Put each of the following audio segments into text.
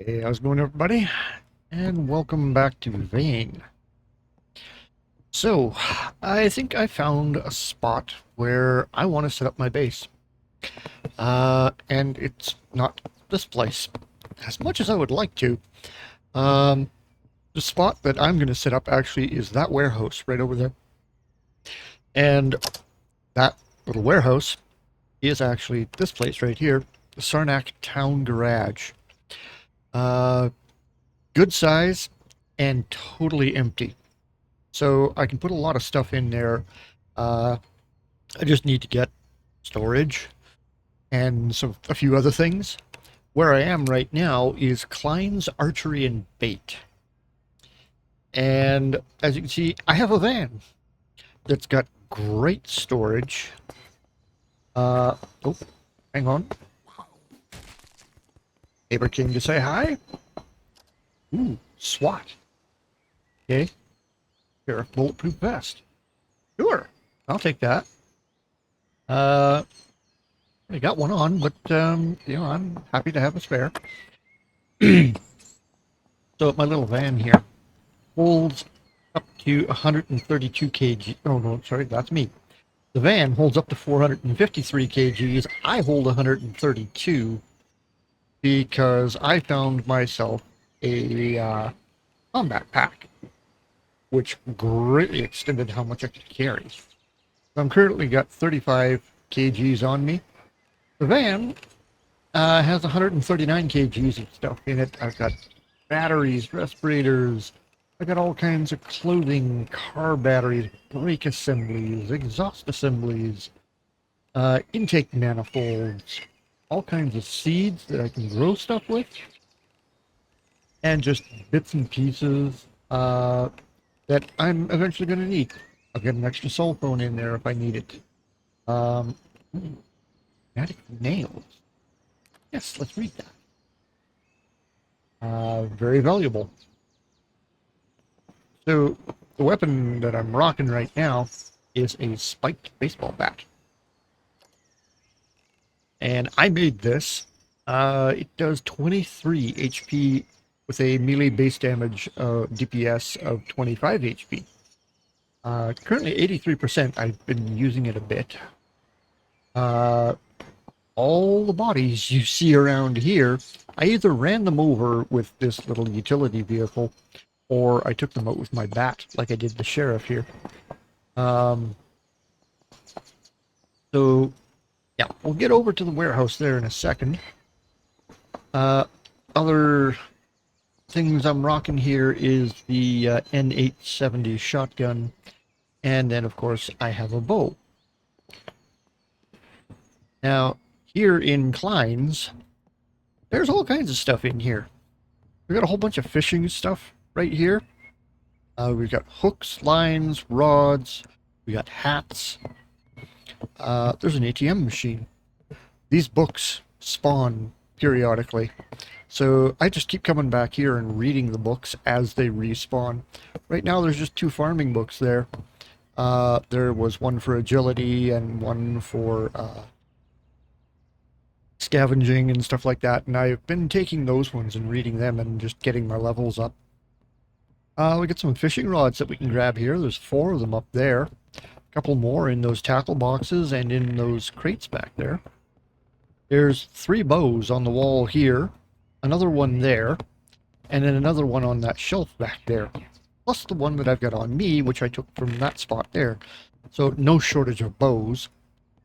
Hey, how's it going, everybody? And welcome back to Vane. So, I think I found a spot where I want to set up my base. And it's not this place, as much as I would like to. Um, the spot that I'm going to set up actually is that warehouse right over there. And that little warehouse is actually this place right here, the Sarnak Town Garage. Uh, Good size and totally empty. So I can put a lot of stuff in there. Uh, I just need to get storage and a few other things. Where I am right now is Klein's Archery and Bait. And as you can see, I have a van that's got great storage. Uh, oh, hang on. Neighbor King to say hi. Ooh, SWAT. Okay. Here, bulletproof vest. Sure, I'll take that. Uh, I got one on, but I'm happy to have a spare. So my little van here holds up to 132 kg. Oh no, sorry, that's me. The van holds up to 453 kgs. I hold 132 because I found myself a combat pack, which greatly extended how much I could carry. So I'm currently got 35 kgs on me. The van has 139 kgs of stuff in it. I've got batteries, respirators. I got all kinds of clothing, car batteries, brake assemblies, exhaust assemblies, intake manifolds, all kinds of seeds that I can grow stuff with, and just bits and pieces that I'm eventually going to need. I'll get an extra cell phone in there if I need it. Um, Magic nails. Yes, let's read that. Very valuable. So the weapon that I'm rocking right now is a spiked baseball bat. And I made this. It does 23 HP with a melee base damage DPS of 25 HP. Currently 83%. I've been using it a bit. All the bodies you see around here, I either ran them over with this little utility vehicle, or I took them out with my bat, like I did the sheriff here. Um, so, yeah, we'll get over to the warehouse there in a second. Other things I'm rocking here is the N870 shotgun, and then, of course, I have a bow. Now, here in Klein's, there's all kinds of stuff in here. We've got a whole bunch of fishing stuff right here. We've got hooks, lines, rods. We got hats. There's an ATM machine. These books spawn periodically. So I just keep coming back here and reading the books as they respawn. Right now there's just 2 farming books there. There was one for agility and one for scavenging and stuff like that. And I've been taking those ones and reading them and just getting my levels up. We got some fishing rods that we can grab here. There's 4 of them up there. A couple more in those tackle boxes and in those crates back there. There's 3 bows on the wall here, another one there, and then another one on that shelf back there. Plus the one that I've got on me, which I took from that spot there. So no shortage of bows.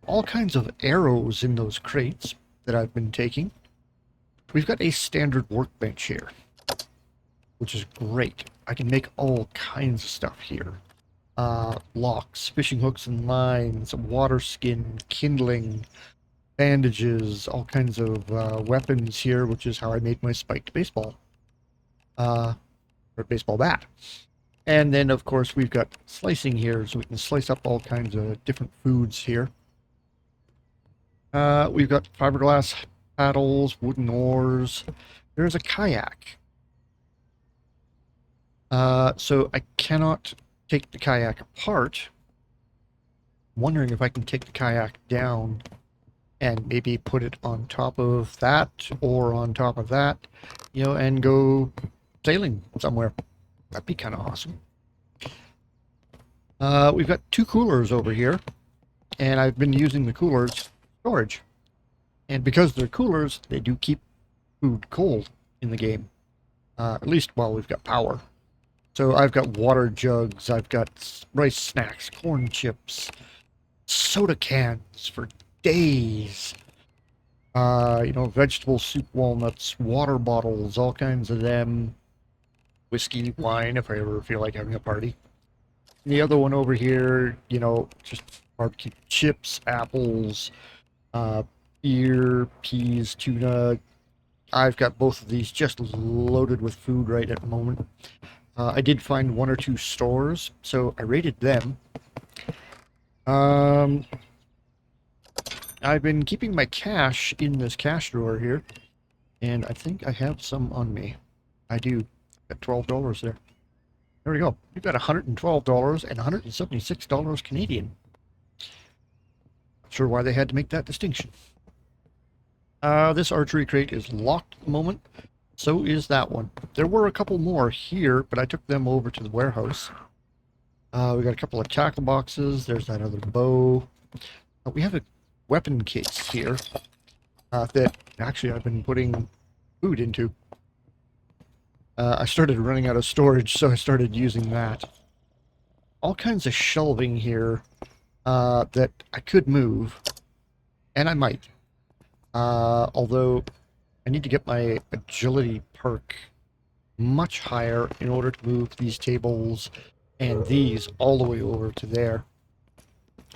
All kinds of arrows in those crates that I've been taking. We've got a standard workbench here, which is great. I can make all kinds of stuff here. Locks, fishing hooks and lines, water skin, kindling, bandages, all kinds of weapons here, which is how I made my spiked baseball. Or baseball bat. And then, of course, we've got slicing here, so we can slice up all kinds of different foods here. We've got fiberglass paddles, wooden oars. There's a kayak. So I cannot take the kayak apart. I'm wondering if I can take the kayak down and maybe put it on top of that or on top of that, and go sailing somewhere. That'd be kind of awesome. We've got 2 coolers over here, and I've been using the coolers storage. And because they're coolers, they do keep food cold in the game, at least while we've got power. So I've got water jugs, I've got rice snacks, corn chips, soda cans for days. Vegetable soup, walnuts, water bottles, all kinds of them. Whiskey, wine, if I ever feel like having a party. And the other one over here, just barbecue chips, apples, beer, peas, tuna. I've got both of these just loaded with food right at the moment. I did find 1 or 2 stores, so I raided them. I've been keeping my cash in this cash drawer here, and I think I have some on me. I do. Got $12 there. There we go. We've got $112 and $176 Canadian. Not sure why they had to make that distinction. This archery crate is locked at the moment. So is that one. There were a couple more here, but I took them over to the warehouse. We got a couple of tackle boxes. There's that other bow. We have a weapon case here that actually I've been putting food into. I started running out of storage, so I started using that. All kinds of shelving here that I could move, and I might. Although I need to get my agility perk much higher in order to move these tables and these all the way over to there.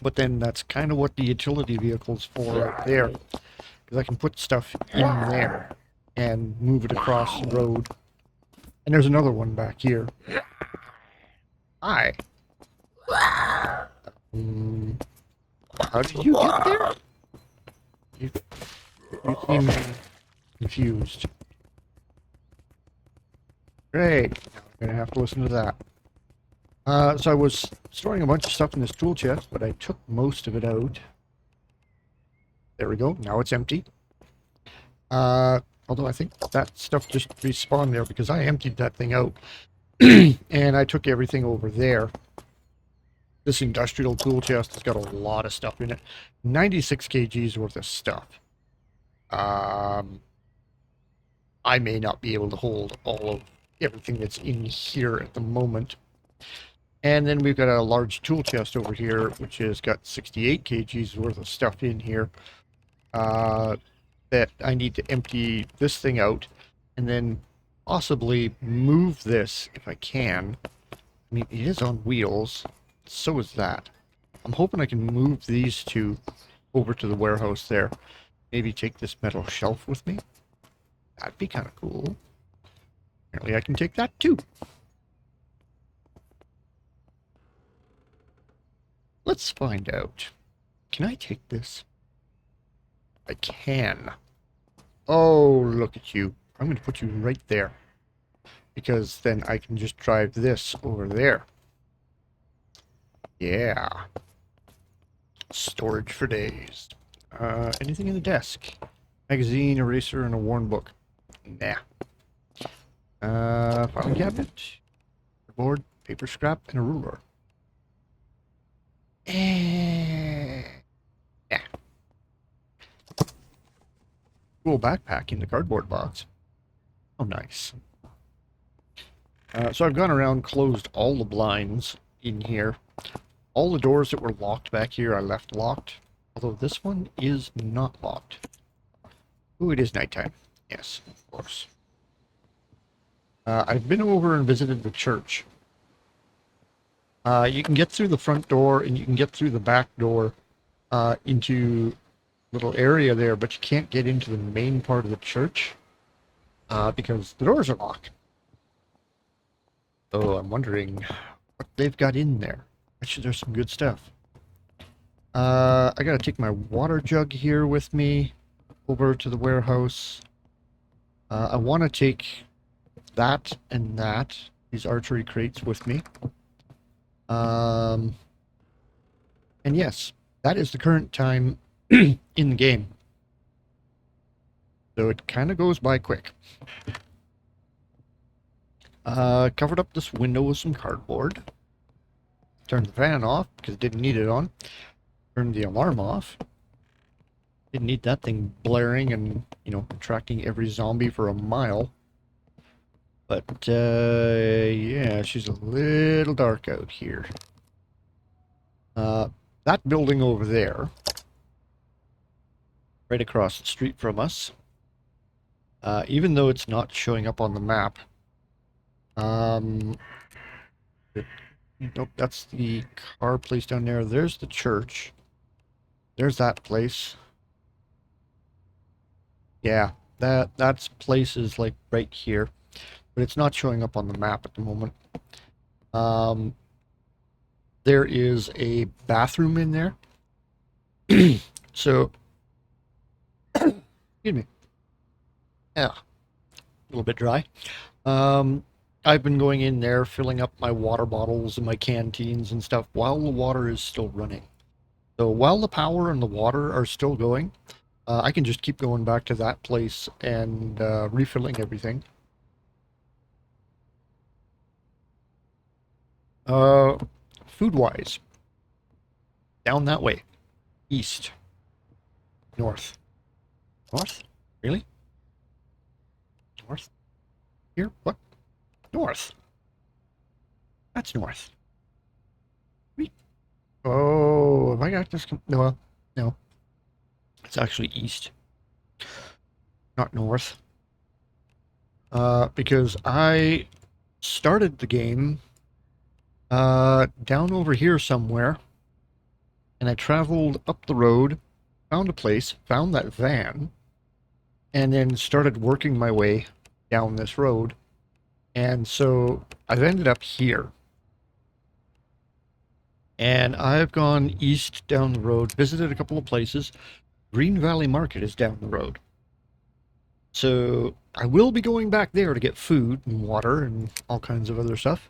But then that's kind of what the utility vehicle's for right there, because I can put stuff in there and move it across the road. And there's another one back here. Hi. How did you get there? You seem confused. Great. Now I'm going to have to listen to that. So I was storing a bunch of stuff in this tool chest, but I took most of it out. There we go. Now it's empty. Although I think that stuff just respawned there because I emptied that thing out. And I took everything over there. This industrial tool chest has got a lot of stuff in it. 96 kgs worth of stuff. I may not be able to hold all of everything that's in here at the moment. And then we've got a large tool chest over here, which has got 68 kgs worth of stuff in here. That I need to empty this thing out and then possibly move this if I can. I mean, it is on wheels. So is that. I'm hoping I can move these 2 over to the warehouse there. Maybe take this metal shelf with me. That'd be kind of cool. Apparently I can take that too. Let's find out. Can I take this? I can. Oh, look at you. I'm going to put you right there. Because then I can just drive this over there. Yeah. Storage for days. Anything in the desk? Magazine, eraser, and a worn book. Nah. Filing cabinet. Board, paper scrap, and a ruler. Yeah. Cool backpack in the cardboard box. Oh, nice. So I've gone around, closed all the blinds in here. All the doors that were locked back here I left locked. Although this one is not locked. Ooh, it is nighttime. Yes, of course. I've been over and visited the church. You can get through the front door and you can get through the back door into a little area there, but you can't get into the main part of the church because the doors are locked. So I'm wondering what they've got in there. Actually, there's some good stuff. I gotta take my water jug here with me over to the warehouse. I want to take that and that, these archery crates with me. And yes, that is the current time in the game. So it kind of goes by quick. Covered up this window with some cardboard. Turned the fan off because it didn't need it on. Turned the alarm off. Didn't need that thing blaring and, attracting every zombie for a mile. But, yeah, she's a little dark out here. That building over there, right across the street from us, even though it's not showing up on the map, nope, that's the car place down there. There's the church. There's that place. Yeah, that's places like right here, but it's not showing up on the map at the moment. There is a bathroom in there. So, excuse me. Yeah, a little bit dry. I've been going in there, filling up my water bottles and my canteens and stuff while the water is still running. So while the power and the water are still going, I can just keep going back to that place and refilling everything. Food-wise, down that way, east, north, north, really? North? Here? What? North. That's north. Oh, have I got this? No, no. It's actually east, not north. Because I started the game down over here somewhere, and I traveled up the road, found a place, found that van, and then started working my way down this road. And so I've ended up here. And I've gone east down the road, visited a couple of places. Green Valley Market is down the road. So I will be going back there to get food and water and all kinds of other stuff.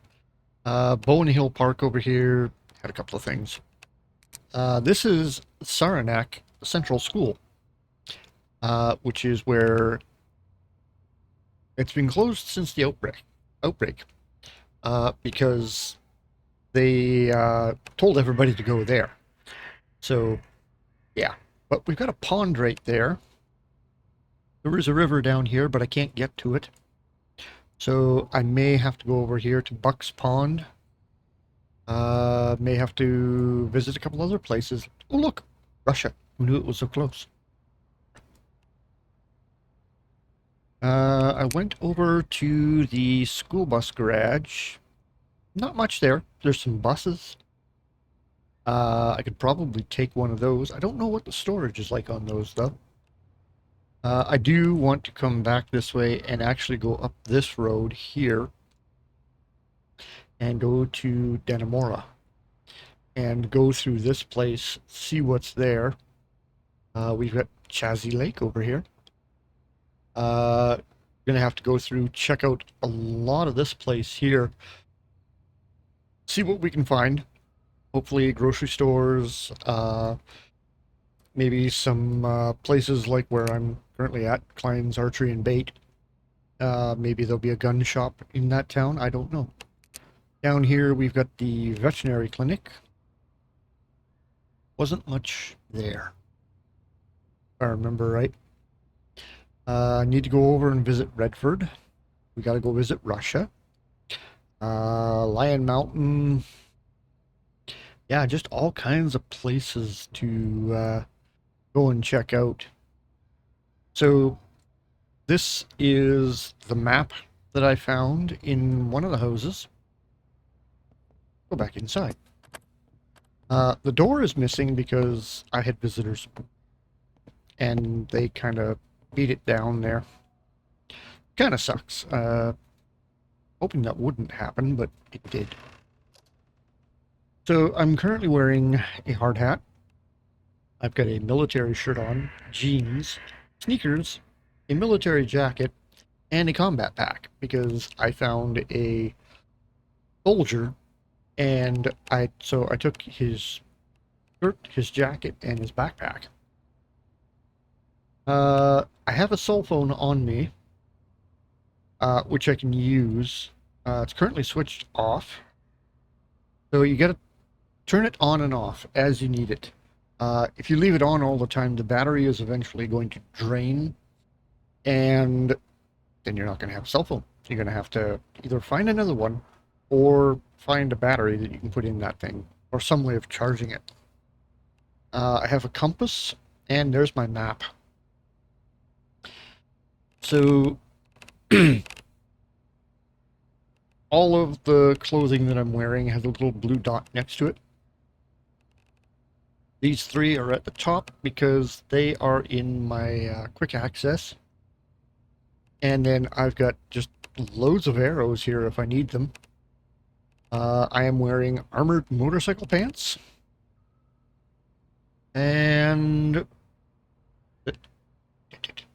Bowen Hill Park over here had a couple of things. This is Saranac Central School, which is where it's been closed since the outbreak, because they told everybody to go there. So, yeah. But we've got a pond right there. There is a river down here, but I can't get to it. So I may have to go over here to Buck's Pond. May have to visit a couple other places. Oh, look! Russia. Who knew it was so close? I went over to the school bus garage. Not much there. There's some buses. I could probably take one of those. I don't know what the storage is like on those, though. I do want to come back this way and actually go up this road here and go to Dannemora and go through this place, see what's there. We've got Chazy Lake over here. Gonna have to go through, check out a lot of this place here, see what we can find. Hopefully grocery stores, maybe some places like where I'm currently at, Klein's Archery and Bait. Maybe there'll be a gun shop in that town, I don't know. Down here we've got the veterinary clinic. Wasn't much there, if I remember right. Need to go over and visit Redford. We gotta go visit Russia. Lion Mountain. Yeah, just all kinds of places to go and check out. So this is the map that I found in one of the houses. Go back inside. The door is missing because I had visitors and they kind of beat it down there. Kind of sucks. Hoping that wouldn't happen, but it did. So I'm currently wearing a hard hat. I've got a military shirt on, jeans, sneakers, a military jacket, and a combat pack because I found a soldier, and I took his shirt, his jacket, and his backpack. I have a cell phone on me, which I can use. It's currently switched off. So you gotta turn it on and off as you need it. If you leave it on all the time, the battery is eventually going to drain, and then you're not going to have a cell phone. You're going to have to either find another one or find a battery that you can put in that thing or some way of charging it. I have a compass, and there's my map. So all of the clothing that I'm wearing has a little blue dot next to it. These three are at the top because they are in my quick access. And then I've got just loads of arrows here if I need them. I am wearing armored motorcycle pants. And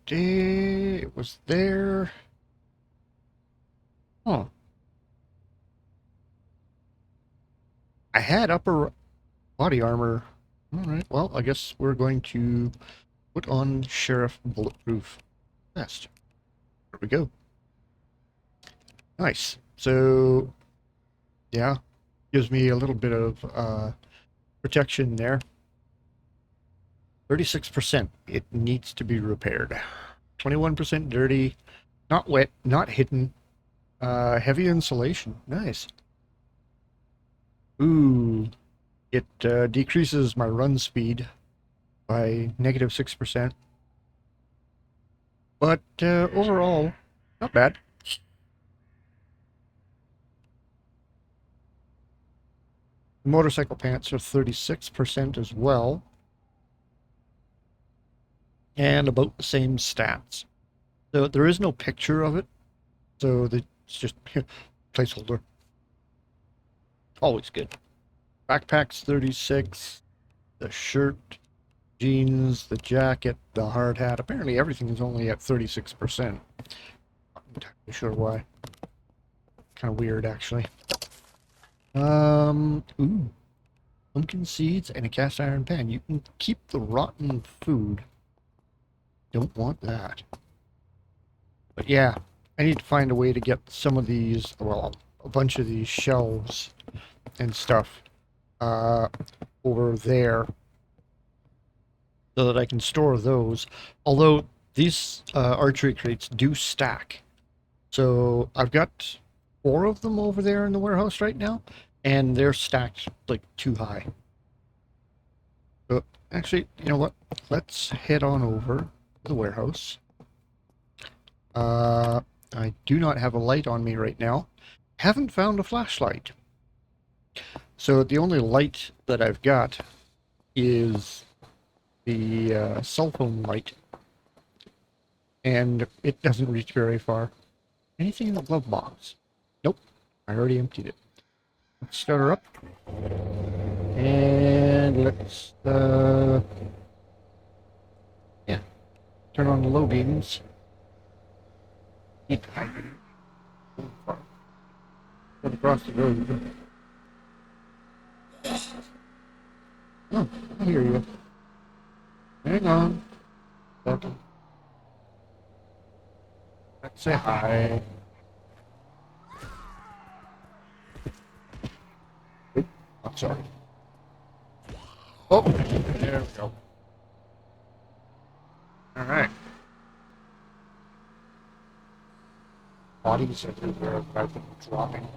it was there. Oh. I had upper body armor. Alright, well, I guess we're going to put on Sheriff Bulletproof Vest. There we go. Nice. So, yeah, gives me a little bit of protection there. 36%. It needs to be repaired. 21% dirty, not wet, not hidden. Heavy insulation. Nice. Ooh. It decreases my run speed by -6%. But overall, not bad. The motorcycle pants are 36% as well. And about the same stats. So there is no picture of it. So it's just placeholder. Always good. Backpack's 36. The shirt, jeans, the jacket, the hard hat. Apparently everything is only at 36%. Not entirely sure why. Kind of weird, actually. Ooh. Pumpkin seeds and a cast iron pan. You can keep the rotten food. Don't want that. But yeah, I need to find a way to get some of these, well, a bunch of these shelves and stuff over there so that I can store those. Although these archery crates do stack. So I've got 4 of them over there in the warehouse right now, and they're stacked like too high. So actually, you know what? Let's head on over to the warehouse. I do not have a light on me right now. Haven't found a flashlight. So the only light that I've got is the cell phone light. And it doesn't reach very far. Anything in the glove box? Nope. I already emptied it. Let's start her up. And let's, yeah, turn on the low beams. Keep hiding. Go across the road. Oh, I hear you. Hang on. Second. Let's say hi. Oop, I'm sorry. Oh, there we go. Alright. Bodies everywhere, I've been dropping.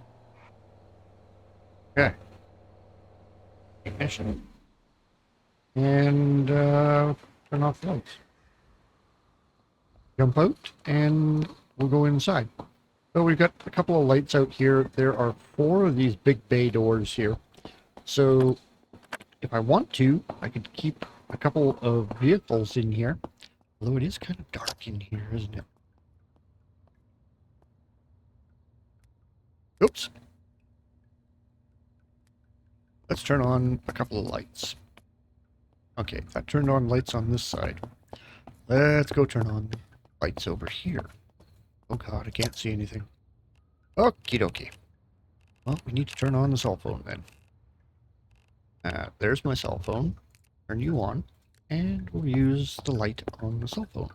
Okay. Ignition. And turn off the lights. Jump out, and we'll go inside. So we've got a couple of lights out here. There are 4 of these big bay doors here. So if I want to, I could keep a couple of vehicles in here. Although it is kind of dark in here, isn't it? Oops. Let's turn on a couple of lights. Okay, I turned on lights on this side. Let's go turn on lights over here. Oh god, I can't see anything. Okie dokie. Well, we need to turn on the cell phone then. There's my cell phone. Turn you on. And we'll use the light on the cell phone.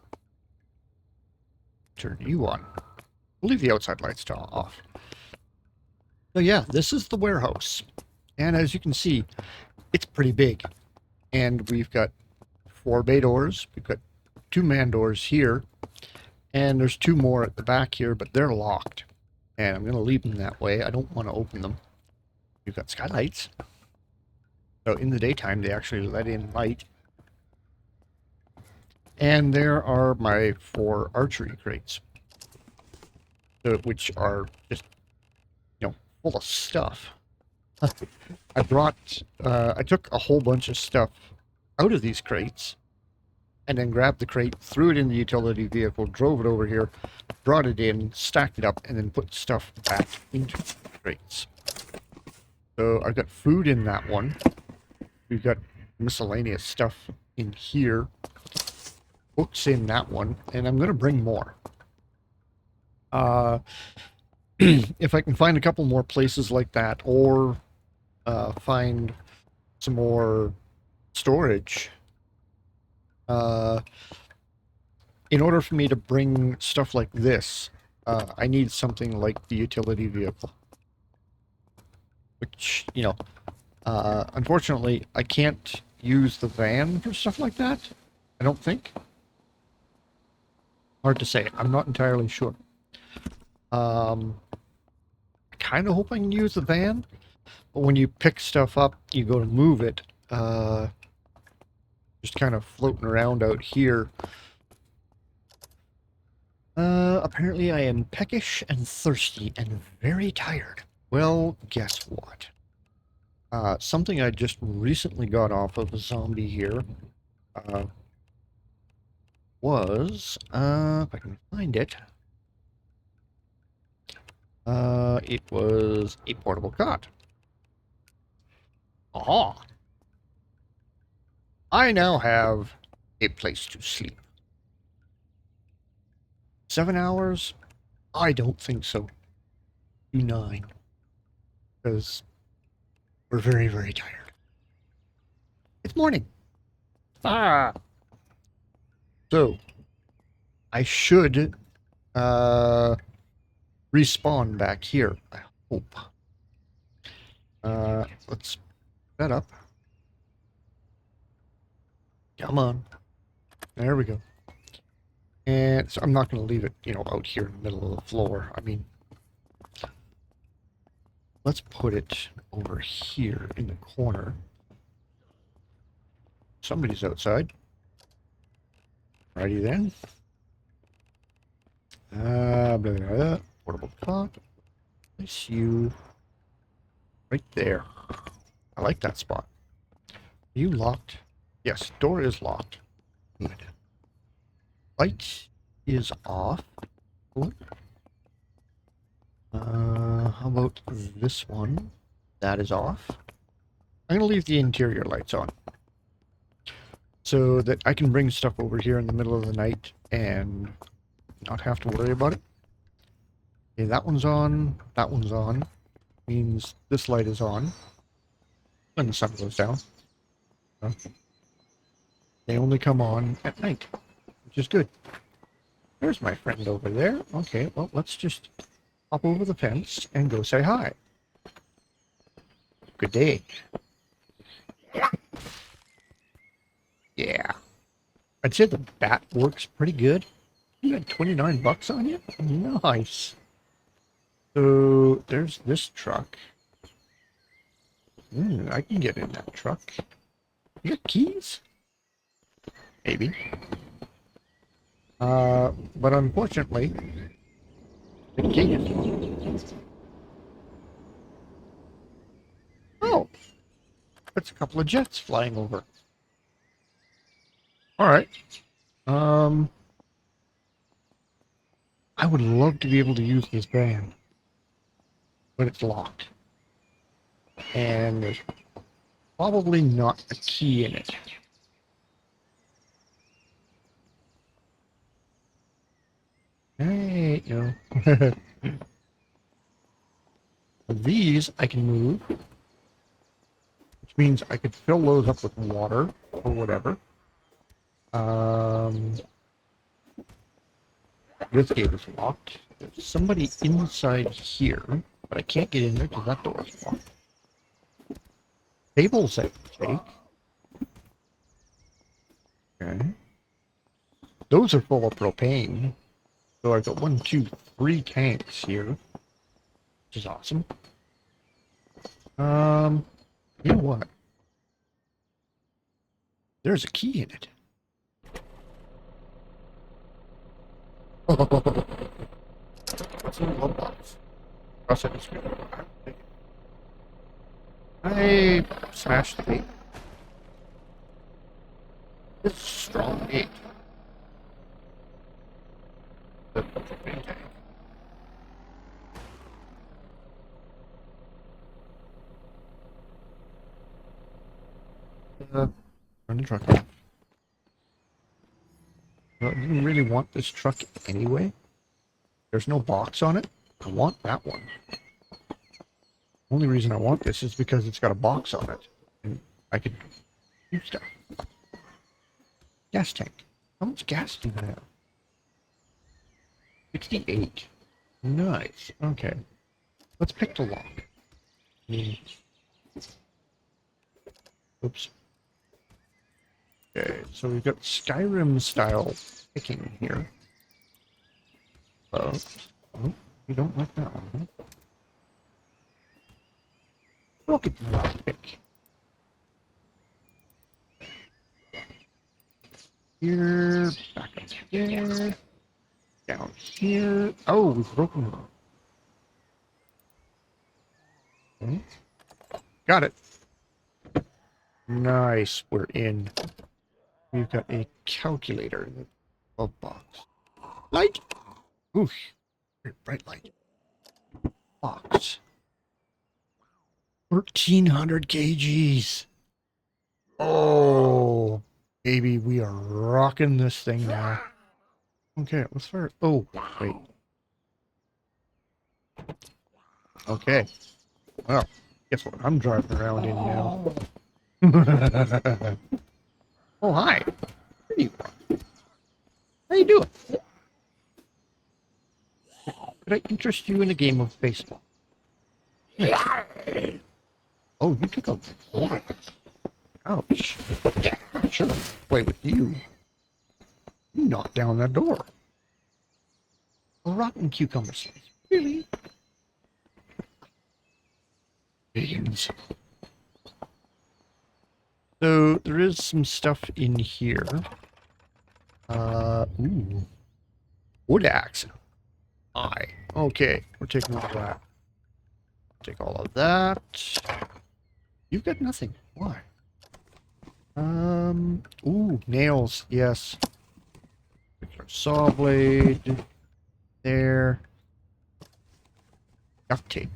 Turn you on. We'll leave the outside lights off. So yeah, this is the warehouse. And as you can see, it's pretty big. And we've got 4 bay doors. We've got 2 man doors here. And there's 2 more at the back here, but they're locked. And I'm going to leave them that way. I don't want to open them. We've got skylights. So in the daytime, they actually let in light. And there are my 4 archery crates, which are just, full of stuff. I took a whole bunch of stuff out of these crates, and then grabbed the crate, threw it in the utility vehicle, drove it over here, brought it in, stacked it up, and then put stuff back into the crates. So I've got food in that one. We've got miscellaneous stuff in here. Books in that one, and I'm going to bring more. If I can find a couple more places like that, or find some more storage, in order for me to bring stuff like this, I need something like the utility vehicle. Which, unfortunately, I can't use the van for stuff like that. I don't think. Hard to say. I'm not entirely sure. I kind of hope I can use the van, but when you pick stuff up, you go to move it, just kind of floating around out here. Apparently I am peckish and thirsty and very tired. Well, guess what? Something I just recently got off of a zombie here, was, if I can find it, it was a portable cot. Aha! I now have a place to sleep. 7 hours? I don't think so. 9. Because we're very, very tired. It's morning. Ah! So, I should, respawn back here, I hope. Let's set up. Come on. There we go. And so I'm not going to leave it, out here in the middle of the floor. I mean, let's put it over here in the corner. Somebody's outside. Righty then. Blah, blah, blah. Portable cot. Place you right there. I like that spot. Are you locked? Yes, door is locked. Good. Light is off. How about this one? That is off. I'm going to leave the interior lights on, so that I can bring stuff over here in the middle of the night and not have to worry about it. Okay, that one's on. That one's on. Means this light is on when the sun goes down. They only come on at night, which is good. There's my friend over there. Okay, well, let's just hop over the fence and go say hi. Good day. Yeah. I'd say the bat works pretty good. You got 29 bucks on you? Nice. So, there's this truck. I can get in that truck. You got keys? Maybe. But unfortunately, the gate is locked. Oh! That's a couple of jets flying over. Alright. I would love to be able to use this van, but it's locked. And there's probably not a key in it. Hey, These I can move, which means I could fill those up with water or whatever. Um, this gate is locked. There's somebody inside here, but I can't get in there because that door is locked. Tables I can take. Okay. Those are full of propane. So I've got 1, 2, 3 tanks here, which is awesome. You know what? There's a key in it. What's in the glove box? Cross it. I smashed the gate. This is a strong gate. The propane tank. Run the truck off. Well, I didn't really want this truck anyway. There's no box on it. I want that one. Only reason I want this is because it's got a box on it. And I could do stuff. Gas tank. How much gas do I have? 68. Nice. Okay. Let's pick the lock. Oops. Okay, so we've got Skyrim style picking here. Oh, you don't like that one, huh? Look at that pick. Here, back up there, down here. Oh, we've broken it. Okay. Got it. Nice, we're in. We've got a calculator in the glove box. Light! Oof, very bright light. Box. 1,300 kgs. Oh, baby, we are rocking this thing now. Okay, let's fire. Oh, wait. Okay. Well, guess what I'm driving around in now. Oh, hi. There you are. How you doing? Could I interest you in a game of baseball? Oh, you took a bullet. Ouch. Sure, play with you. You knocked down that door. A rotten cucumber slice. Really? Beans. So there is some stuff in here. Ooh. Wood axe. Okay, we're taking all of that. Take all of that. You've got nothing. Why? Ooh, nails. Yes. Saw blade. There. Duct tape.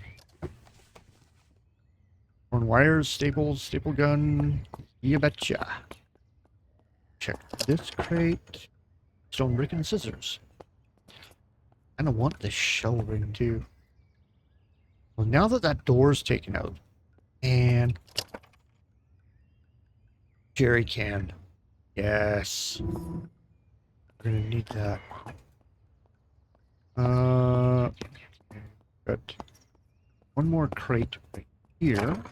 Horn wires, staples, staple gun. You betcha. Check this crate. Stone brick and scissors. I don't want this shell ring too. Well, now that that door's taken out, and jerry can. Yes. We're gonna need that. Good. One more crate right here.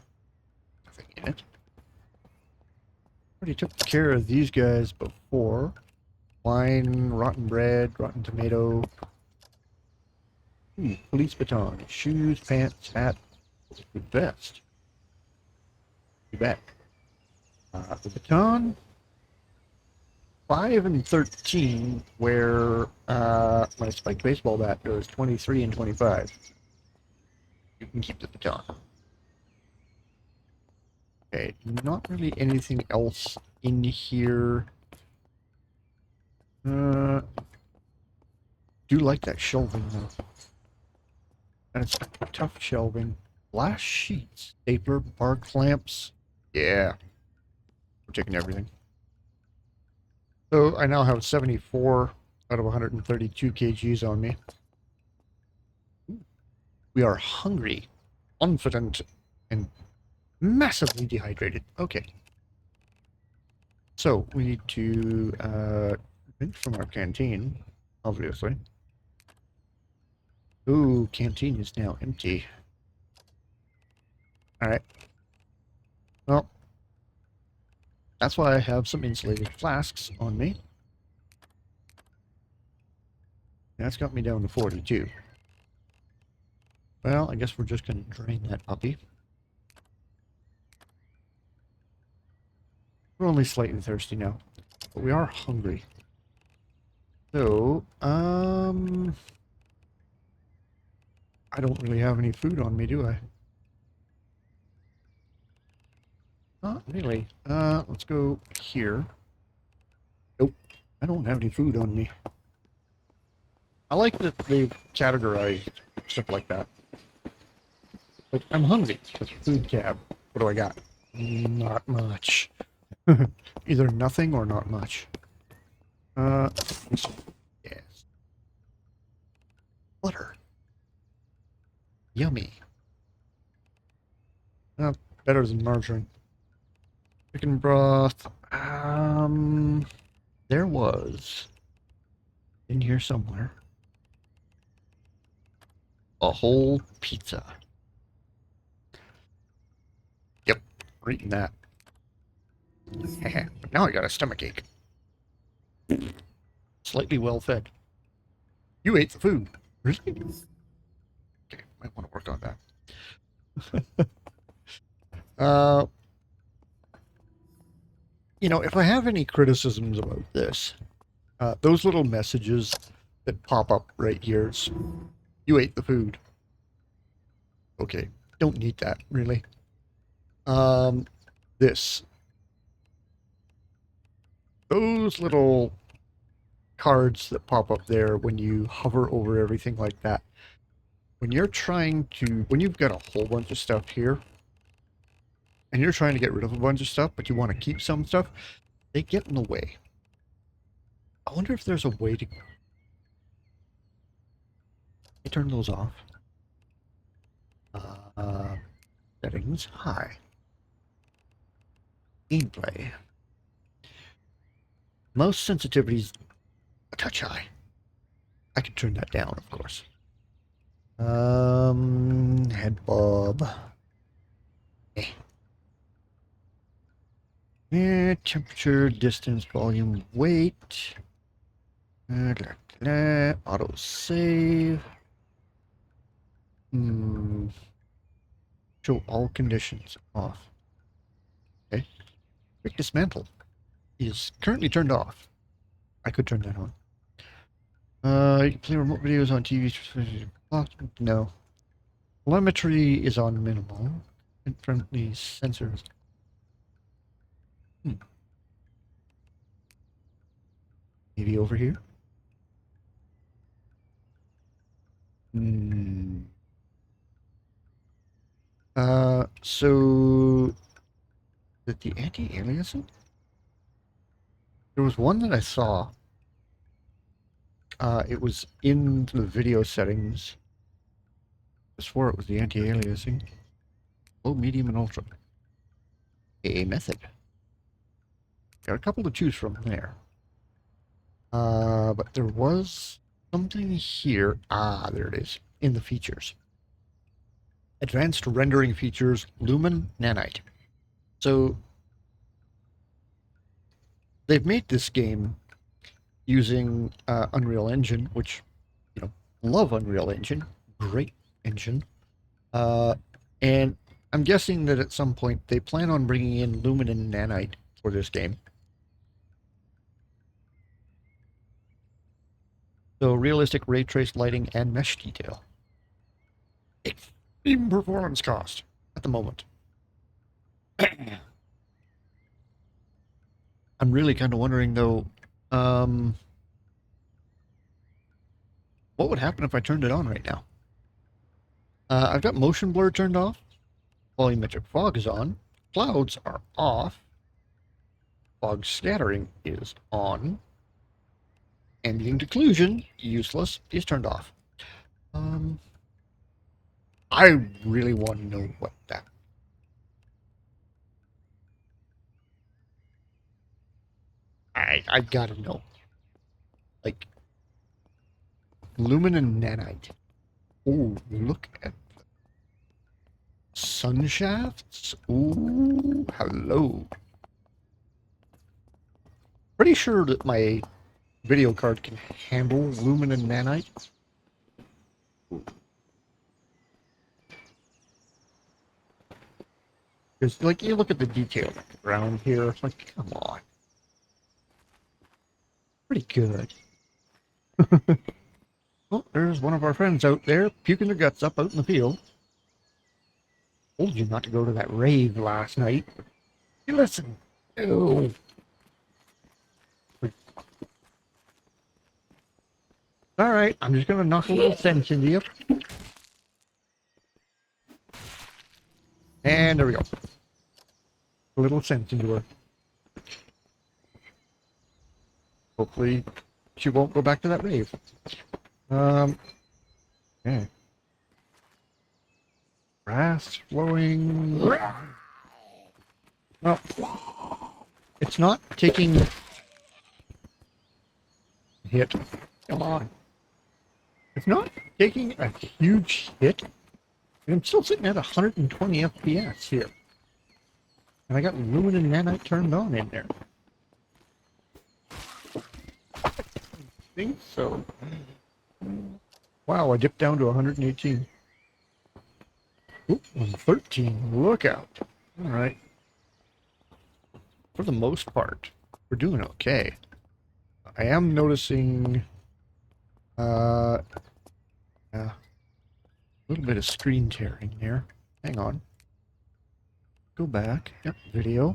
Nothing in it. Already took care of these guys before. Wine, rotten bread, rotten tomato. Police baton. Shoes, pants, hat, vest. You bet. The baton. 5 and 13, where my spiked baseball bat goes 23 and 25. You can keep the baton. Okay, not really anything else in here. Do like that shelving though. And it's tough shelving. Glass sheets, stapler, bar clamps. Yeah, we're taking everything. So I now have 74 out of 132 kgs on me. We are hungry, confident, and massively dehydrated. Okay. So we need to drink from our canteen, obviously. Ooh, canteen is now empty. Alright. Well, that's why I have some insulated flasks on me. That's got me down to 42. Well, I guess we're just going to drain that puppy. We're only slightly thirsty now, but we are hungry. So, I don't really have any food on me, do I? Not really. Let's go here. Nope, I don't have any food on me. I like that they've categorized stuff like that. Like, I'm hungry. That's food tab. What do I got? Not much. Either nothing or not much. Yes. Butter. Yummy. Better than margarine. Chicken broth. There was in here somewhere a whole pizza. Yep, we're eating that. But now I got a stomachache. Slightly well fed. You ate the food. Really? Okay, might want to work on that. You know, if I have any criticisms about this, those little messages that pop up right here, you ate the food. Okay, don't need that, really. This. Those little cards that pop up there when you hover over everything like that. When you're trying to, when you've got a whole bunch of stuff here, and you're trying to get rid of a bunch of stuff, but you want to keep some stuff, they get in the way. I wonder if there's a way to turn those off. Settings, high. Gameplay. Most sensitivities a touch high. I can turn that down, of course. Head bob. Yeah, temperature, distance, volume, weight. Auto save. Show all conditions off. Okay. Quick dismantle is currently turned off. I could turn that on. You can play remote videos on TV. No. Telemetry is on minimal. Friendly sensors. Maybe over here? So... Is it the anti-aliasing? There was one that I saw. It was in the video settings. I swore it was the anti-aliasing. Low, medium, and ultra. A method. Got a couple to choose from there. But there was something here. Ah, there it is. In the features. Advanced rendering features, Lumen Nanite. So, they've made this game using Unreal Engine, which, you know, love Unreal Engine. Great engine. And I'm guessing that at some point they plan on bringing in Lumen and Nanite for this game. So realistic ray trace lighting and mesh detail. Even performance cost at the moment. I'm really kind of wondering though, what would happen if I turned it on right now? I've got motion blur turned off. Volumetric fog is on. Clouds are off. Fog scattering is on. Ambient occlusion, useless, is turned off. I really want to know what that... I gotta know. Like, Lumen and Nanite. Oh, look at sun shafts. Ooh, hello. Pretty sure that my video card can handle Lumen and Nanite. Because, like, you look at the detail around here, it's like, come on. Pretty good. Oh, there's one of our friends out there, puking their guts up out in the field. Told you not to go to that rave last night. You listen. Oh. Alright, I'm just gonna knock a little sense into you. And there we go. A little sense into her. Hopefully she won't go back to that rave. Yeah. Grass flowing. Well, it's not taking hit. Come on. It's not taking a huge hit. I'm still sitting at 120 FPS here. And I got Lumen and Nanite turned on in there. I think so. Wow, I dipped down to 118. Oop, 113. Look out. Alright. For the most part, we're doing okay. I am noticing a little bit of screen tearing there. Hang on. Go back. Yep, video.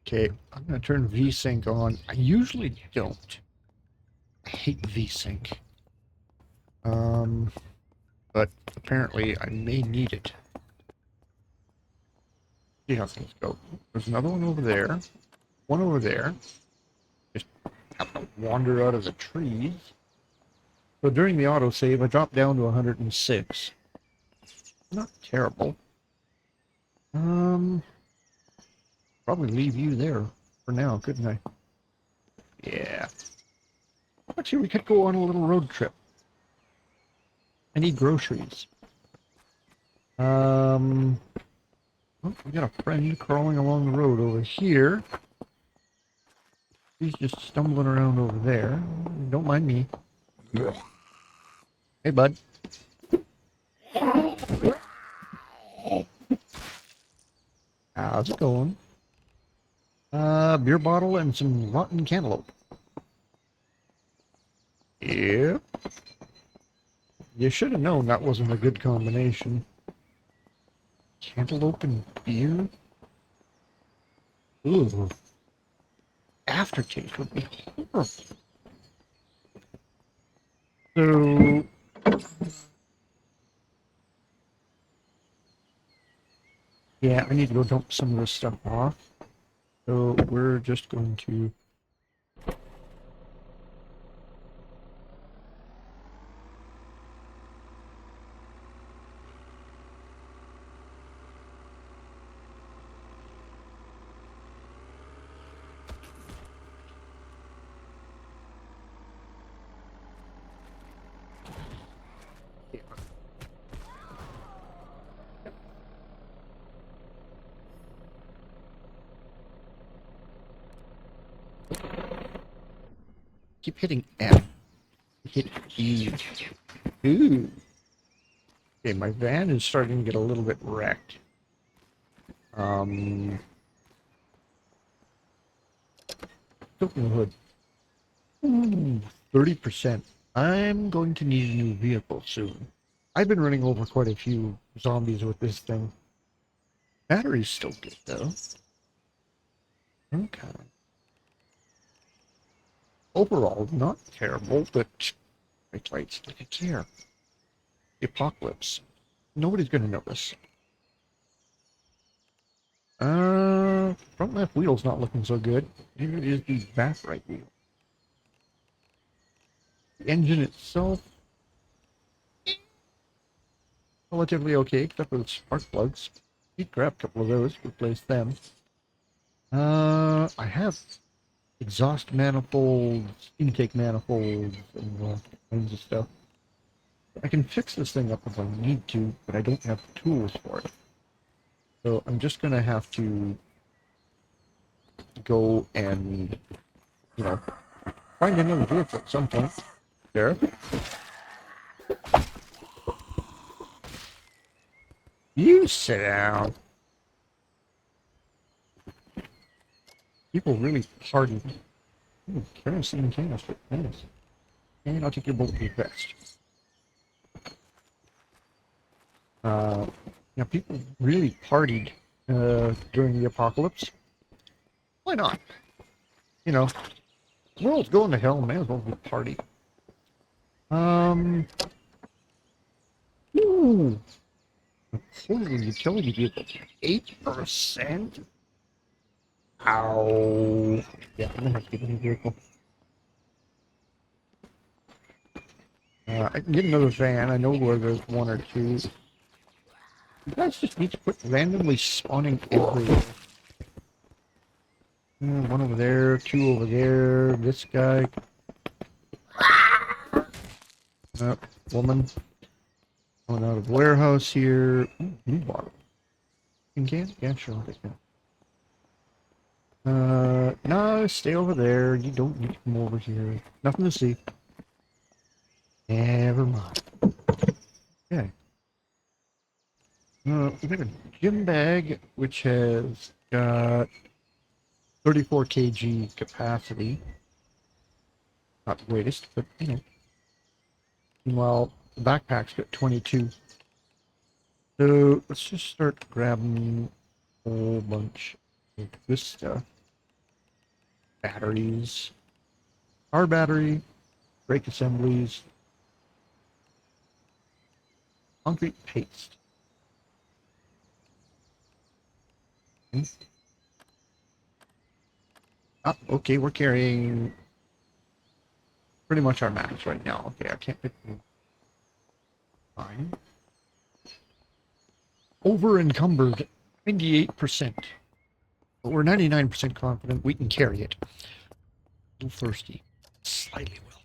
Okay, I'm gonna turn VSync on. I usually don't. I hate VSync. But apparently I may need it. See how things go. There's another one over there. One over there. Just have to wander out of the trees. So during the autosave, I dropped down to 106. Not terrible. Probably leave you there for now, couldn't I? Yeah. Actually, we could go on a little road trip. I need groceries. Oh, we got a friend crawling along the road over here. He's just stumbling around over there. Don't mind me. Hey, bud. How's it going? Beer bottle and some rotten cantaloupe. Yep. You should have known that wasn't a good combination. Cantaloupe and beer? Ooh. Aftertaste would be horrible. So... yeah, I need to go dump some of this stuff off. So we're just going to... keep hitting F. Hit E. Ooh. Okay, my van is starting to get a little bit wrecked. Open the hood. Ooh, 30%. I'm going to need a new vehicle soon. I've been running over quite a few zombies with this thing. Battery's still good, though. Okay. Overall, not terrible, but brake lights, like I care. The apocalypse. Nobody's gonna notice. Front left wheel's not looking so good. Here is the back right wheel. The engine itself, relatively okay, except for the spark plugs. He'd grab a couple of those, replace them. I have exhaust manifolds, intake manifolds, and all kinds of stuff. I can fix this thing up if I need to, but I don't have the tools for it. So I'm just gonna have to go and, you know, find another vehicle at some point. There. You sit down. People really harden. Ooh, kerosene canister. Nice. And I'll take your bulletproof vest. Yeah, people really partied during the apocalypse. Why not? You know, the world's going to hell, may as well be party. Ooh, a portable utility vehicle, 8%. Ow. Yeah, I'm gonna have to get a new vehicle. I can get another van. I know where there's one or two. You guys just need to quit randomly spawning everywhere. One over there, two over there. This guy. Woman. Going out of warehouse here. Ooh, new bottle. You can? Yeah, sure. I'll take that. No, stay over there. You don't need to come over here. Nothing to see. Never mind. Okay. We got a gym bag, which has got 34 kg capacity. Not the greatest, but you know. Meanwhile, the backpack's got 22. So let's just start grabbing a whole bunch of this stuff. Batteries. Car battery. Brake assemblies. Concrete paste. Ah, okay, we're carrying pretty much our max right now. Okay, I can't pick fine. Over encumbered 98%. But we're 99% confident we can carry it. A little thirsty. Slightly will.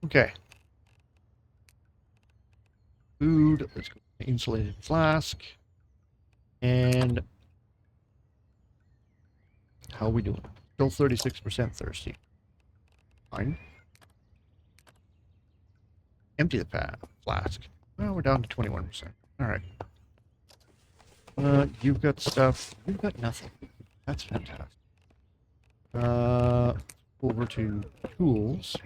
Okay. Food. Let's go. Insulated flask. And how are we doing? Still 36% thirsty. Fine. Empty the flask. Well, we're down to 21%. All right. You've got stuff. You've got nothing. That's fantastic. Over to tools.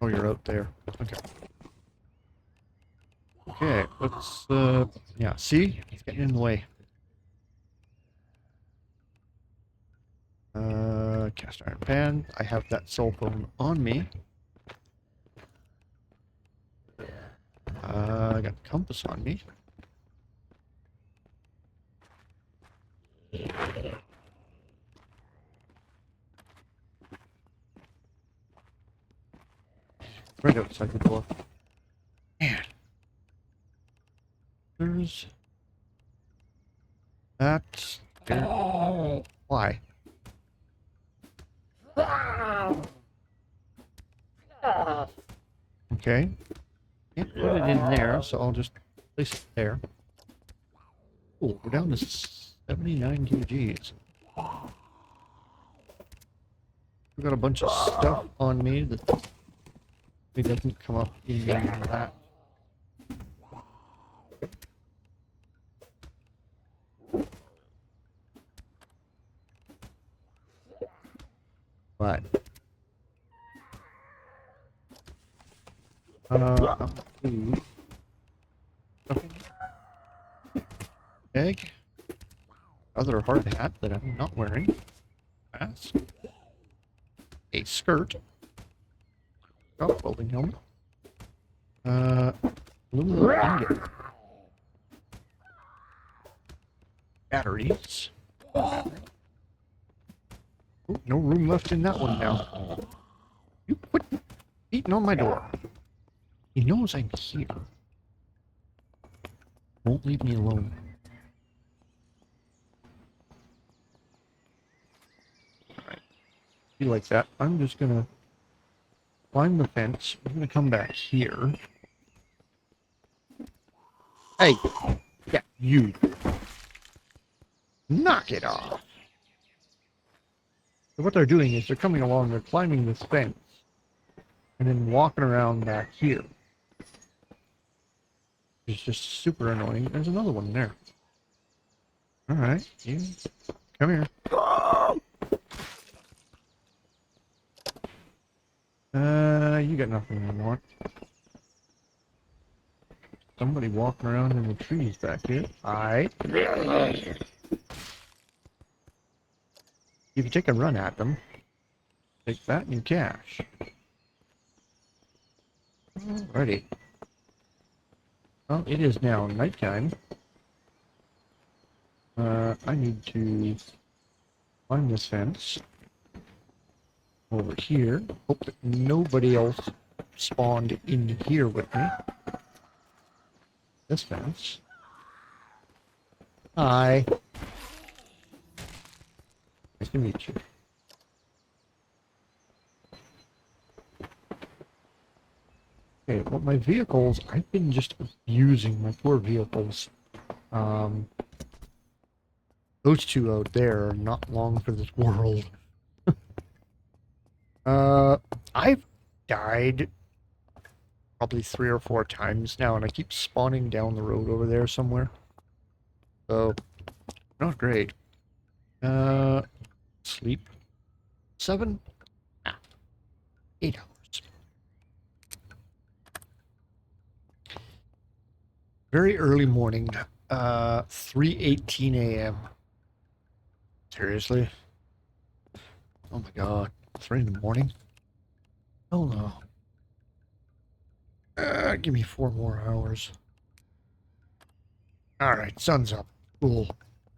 Oh, you're out there. Okay. Okay, let's, yeah, see? It's getting in the way. Cast iron pan. I have that cell phone on me. I got the compass on me. Right outside the door. Man. There's that. There. Why? Okay. Can't put it in there, so I'll just place it there. Oh, we're down to 79 kgs. We've got a bunch of stuff on me that it doesn't come up in that. But food. Egg. Other hard hat that I'm not wearing. Mask. A skirt. Oh, welding helmet. Aluminum ingot. Batteries. Oh, no room left in that one now. You quit beating on my door. He knows I'm here. Won't leave me alone. Alright. Be like that. I'm just gonna climb the fence. I'm gonna come back here. Hey! Yeah, you. Knock it off! So what they're doing is they're coming along, they're climbing this fence, and then walking around back here. It's just super annoying. There's another one there. Alright, you come here. You got nothing I want. Somebody walking around in the trees back here. Alright. If you take a run at them, take that and cash. Alrighty. Well, it is now nighttime. I need to climb this fence over here. Hope that nobody else spawned in here with me. This fence. Hi. Nice to meet you. Okay, well, my vehicles, I've been just abusing my poor vehicles. Those two out there are not long for this world. I've died probably 3 or 4 times now, and I keep spawning down the road over there somewhere. So, not great. Sleep. 7? 8 hours. Very early morning. 3:18 a.m. Seriously? Oh my god. 3 in the morning? Oh no. Give me 4 more hours. Alright, sun's up. Cool.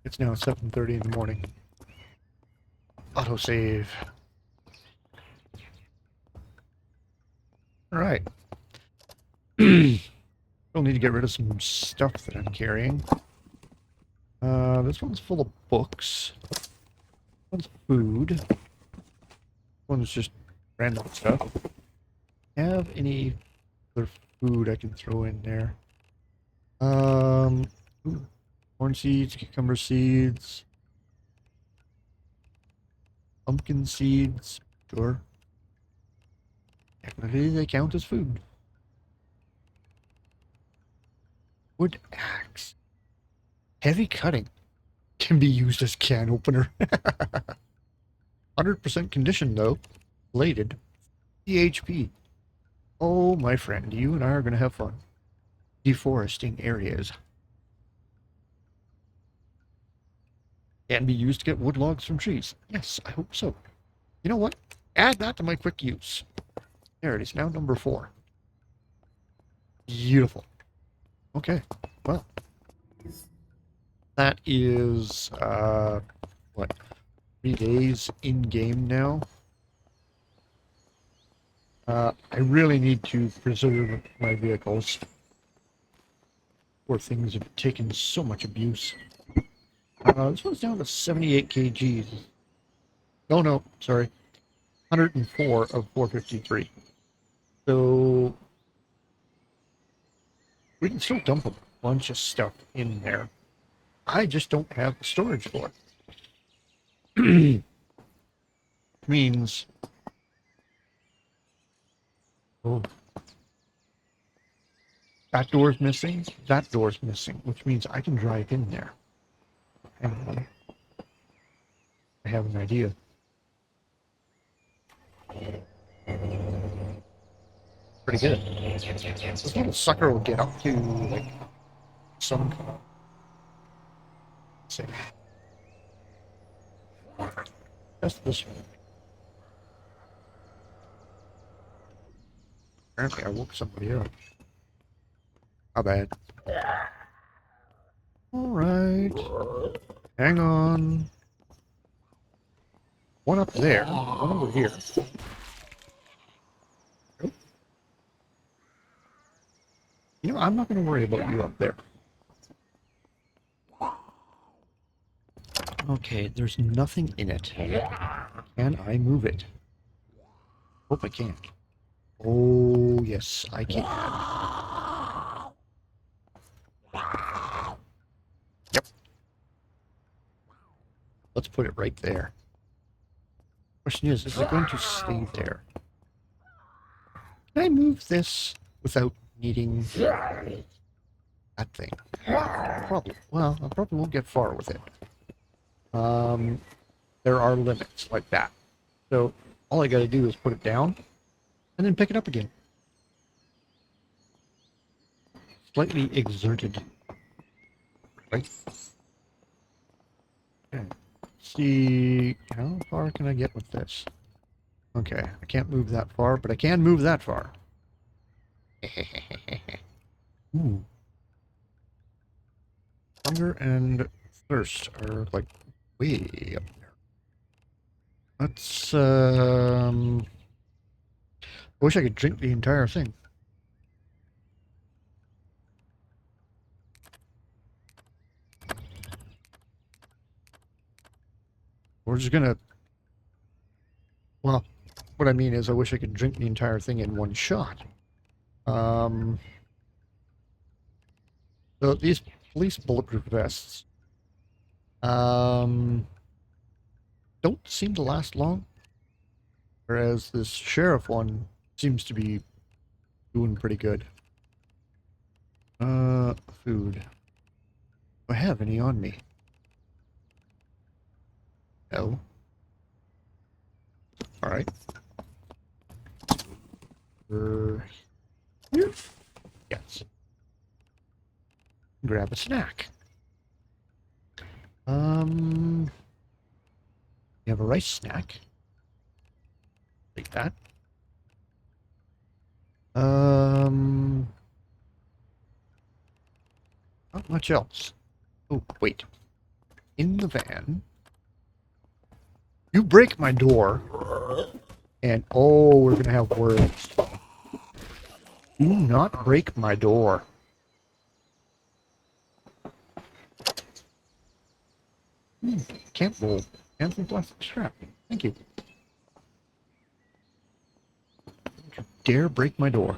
It's now 7:30 in the morning. Autosave. Alright. Still need to get rid of some stuff that I'm carrying. This one's full of books. This one's food. This one's just random stuff. Have any other food I can throw in there? Ooh, corn seeds, cucumber seeds, pumpkin seeds. Sure. Technically, they count as food. Wood axe. Heavy cutting can be used as can opener. 100% condition though. Bladed. PHP. Oh, my friend, you and I are going to have fun. Deforesting areas. Can be used to get wood logs from trees. Yes, I hope so. You know what? Add that to my quick use. There it is, now number 4. Beautiful. Okay, well. That is, what, 3 days in-game now? I really need to preserve my vehicles. Poor things have taken so much abuse. This one's down to 78 kgs. Oh no, sorry. 104 of 453. So we can still dump a bunch of stuff in there. I just don't have the storage for it. Means... Oh. That door's missing, that door's missing, which means I can drive in there. Hang on. I have an idea. Pretty good. This little sucker will get up to, like, some kind of... Let's see. Just this one. Apparently I woke somebody up. How bad? Alright. Hang on. One up there. One over here. You know, I'm not going to worry about you up there. Okay, there's nothing in it. Can I move it? Hope I can. Oh, yes, I can. Yep. Let's put it right there. Question is it going to stay there? Can I move this without needing that thing? Probably. Well, I probably won't get far with it. There are limits like that. So all I gotta do is put it down and then pick it up again. Slightly exerted. Right? Okay. See, how far can I get with this? Okay, I can't move that far, but I can move that far. Ooh. Hunger and thirst are like way up there. Let's, I wish I could drink the entire thing. We're just gonna, well, what I mean is I wish I could drink the entire thing in one shot. So these police bulletproof vests, don't seem to last long, whereas this sheriff one seems to be doing pretty good. Food. Do I have any on me? No. Alright. Yes. Grab a snack. You have a rice snack. Like that. Not much else. Oh, wait. In the van. You break my door. And, oh, we're gonna have words. Do not break my door. Can't roll. Cancel plastic strap. Thank you. Don't you dare break my door.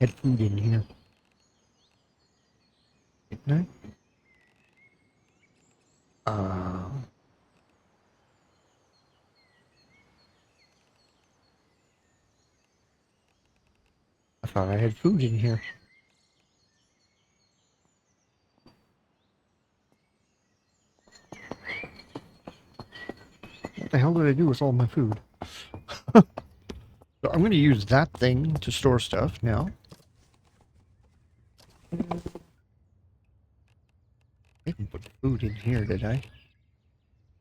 Had food in here. Didn't I? I thought I had food in here. What the hell did I do with all my food? So I'm going to use that thing to store stuff now. I didn't put the food in here, did I?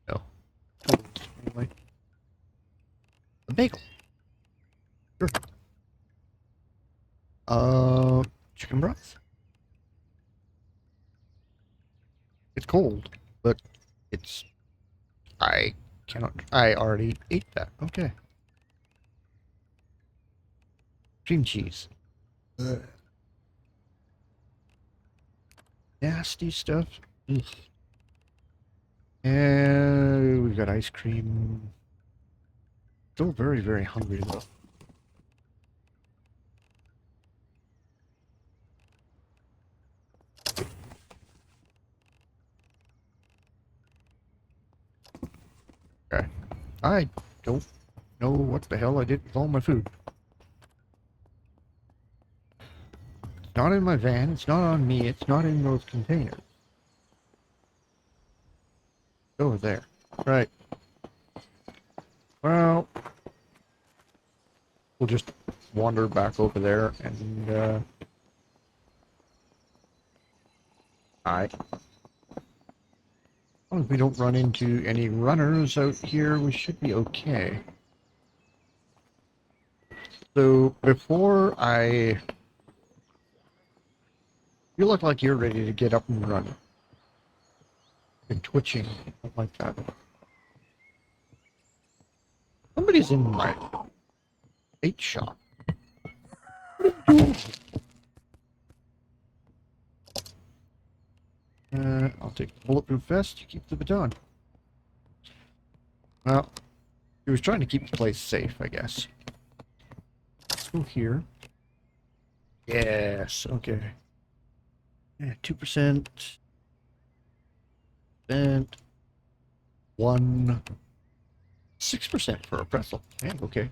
No. Anyway. A bagel. Sure. Chicken broth. It's cold, but it's... I cannot... I already ate that. Okay. Cream cheese. Ugh. Nasty stuff. Ugh. And we've got ice cream. Still very, very hungry though. Okay. I don't know what the hell I did with all my food. It's not in my van, it's not on me, it's not in those containers. It's over there. Right. Well, we'll just wander back over there and, as long as we don't run into any runners out here, we should be okay. So, before I... You look like you're ready to get up and run. You're twitching, something like that. Somebody's in my bait shop. What are you doing? I'll take the bulletproof vest. You keep the baton. Well, he was trying to keep the place safe, I guess. Let's go here. Yes, okay. Yeah, 2%. And 6% for a pretzel. Yeah, okay.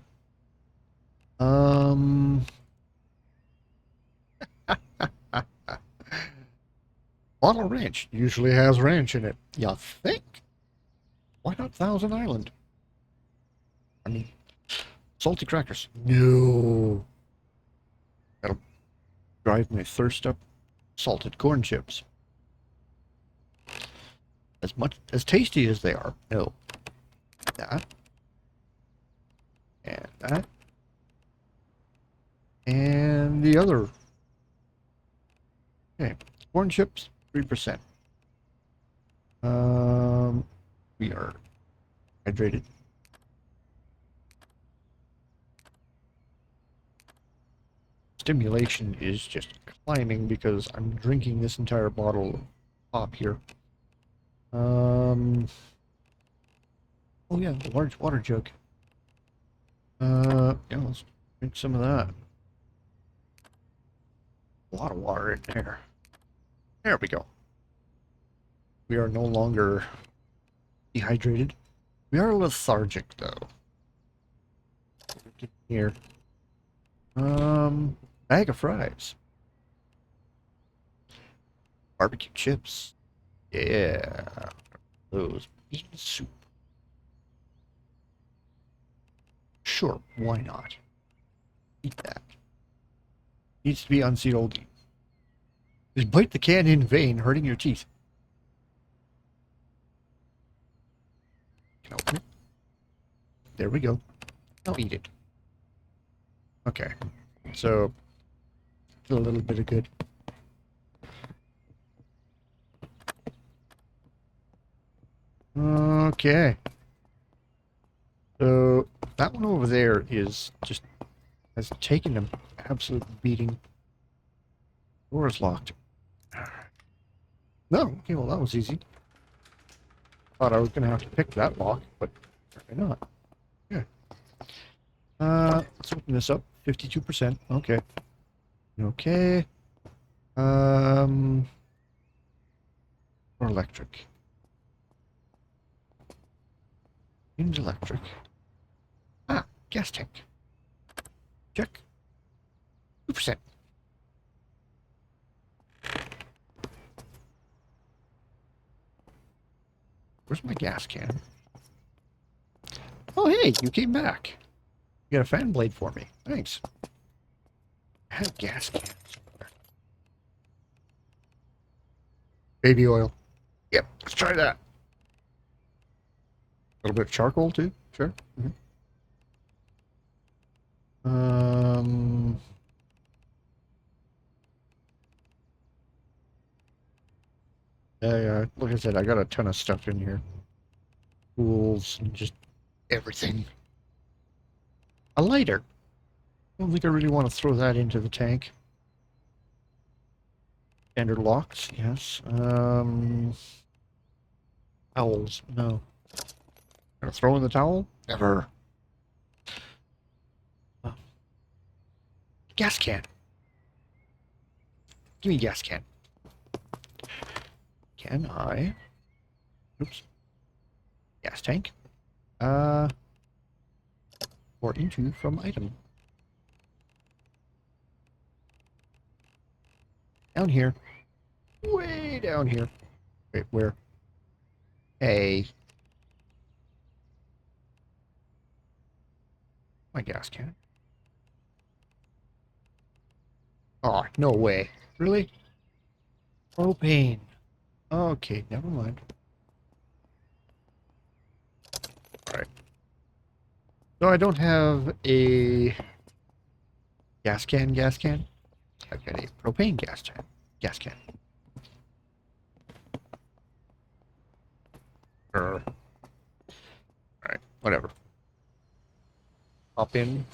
Bottle Ranch usually has ranch in it. You think? Why not Thousand Island? I mean, salty crackers. No. That'll drive my thirst up. Salted corn chips. As tasty as they are. No. That. And that. And the other. Okay. Corn chips, 3%. We are hydrated. Stimulation is just climbing because I'm drinking this entire bottle of pop here. Oh yeah, the large water jug. Yeah, let's drink some of that. A lot of water in there. There we go. We are no longer dehydrated. We are lethargic though. Here. Bag of fries. Barbecue chips. Yeah. Those. Bean soup. Sure, why not? Eat that. Needs to be unsealed. Just bite the can in vain, hurting your teeth. Can open it. There we go. Now eat it. Okay. So, a little bit of good. Okay. So, that one over there has taken an absolute beating. Door is locked. No, okay, well that was easy. Thought I was gonna have to pick that lock, but apparently not. Yeah. Let's open this up. 52%. Okay. Okay. Or electric. Seems electric. Ah, gas tank. Check. 2%. Where's my gas can? Oh, hey, you came back. You got a fan blade for me. Thanks. I have gas cans. Baby oil. Yep, let's try that. A little bit of charcoal, too. Sure. Yeah, like I said, I got a ton of stuff in here. Tools and just everything. A lighter. I don't think I really want to throw that into the tank. Standard locks, yes. Towels, no. Gonna throw in the towel? Never. Gas can. Give me a gas can. Can I? Oops. Gas tank. Or into from item. Down here. Way down here. Wait, where? Hey. My gas can. Oh, no way. Really? Propane. Okay, never mind. Alright. So I don't have a gas can. I've got a propane gas can. Alright, whatever. Hop in.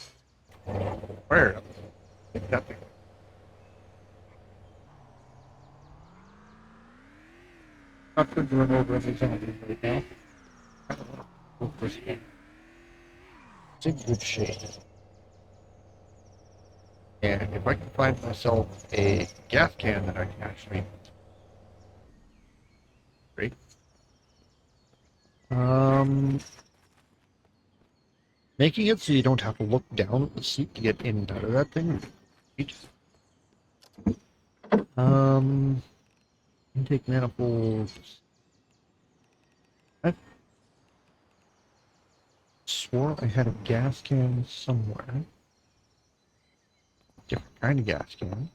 Where? Nothing. Not good to run over any zombies right now. I don't want to go for this one. It's in good shape. And if I can find myself a gas can that I can actually break. Making it so you don't have to look down at the seat to get in and out of that thing. Intake manifolds. I swore I had a gas can somewhere. Different kind of gas can.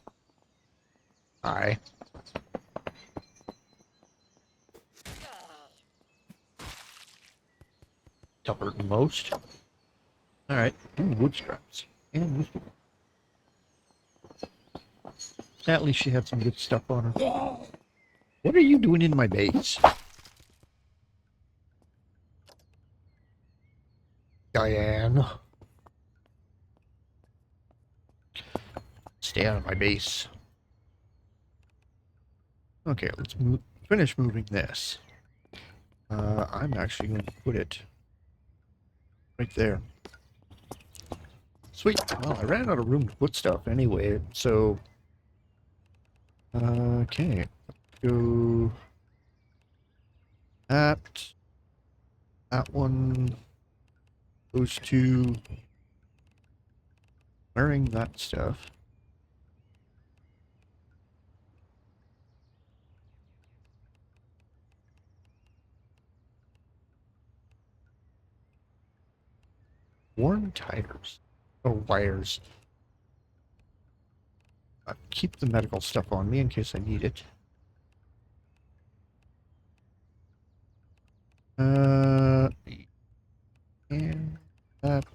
Aye. Tougher than most. Alright. Ooh, wood scraps. And newspaper. At least she had some good stuff on her. What are you doing in my base? Diane. Stay out of my base. Okay, let's finish moving this. I'm actually going to put it right there. Sweet. Well, I ran out of room to put stuff anyway, so... okay. Go... That one... Those two... Wearing that stuff. Worn tires. Oh, wires. Keep the medical stuff on me in case I need it. And that.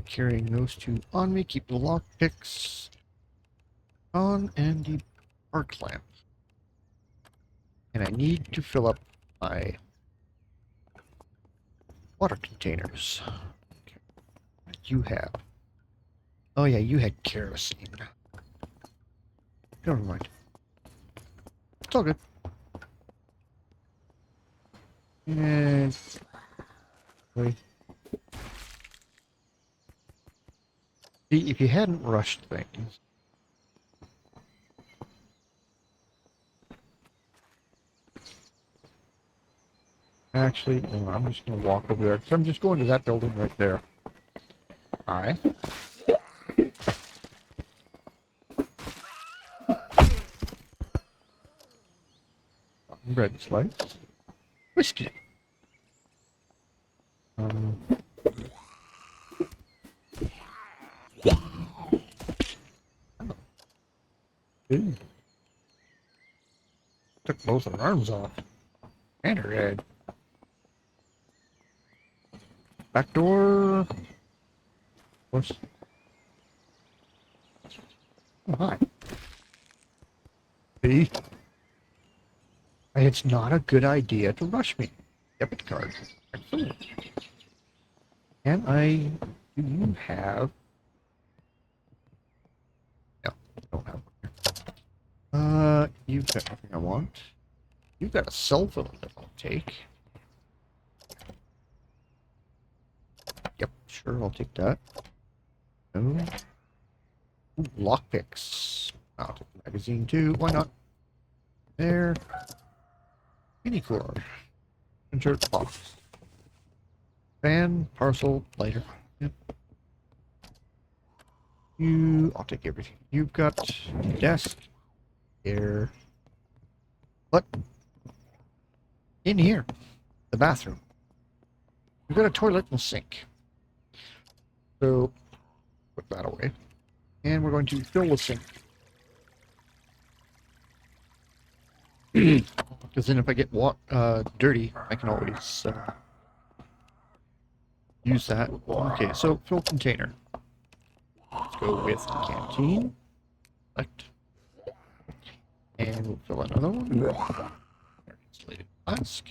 Carrying those two on me. Keep the lockpicks on and the arc lamp. And I need to fill up my water containers. Okay. What do you have? Oh yeah, you had kerosene. Never mind. It's all good. And wait. See, if you hadn't rushed things. Actually, no, I'm just gonna walk over there because I'm just going to that building right there. Alright. Bread slice. Whiskey. Ooh. Took both her arms off. And her head. Back door. What's... Oh, hi. See? It's not a good idea to rush me. Debit card. Excellent. And do you have... No, I don't have one. You've got nothing I want. You've got a cell phone that I'll take. Yep, sure, I'll take that. No. Ooh, lockpicks. I'll take the magazine too. Why not? There. Mini cord. Insert box. Fan, parcel, lighter. Yep. I'll take everything. You've got desk. Here. What? In here. The bathroom. We've got a toilet and a sink. So, put that away. And we're going to fill the sink. Because then if I get dirty, I can always use that. Okay, so fill container. Let's go with canteen. Select. And we'll fill another one. Insulated flask.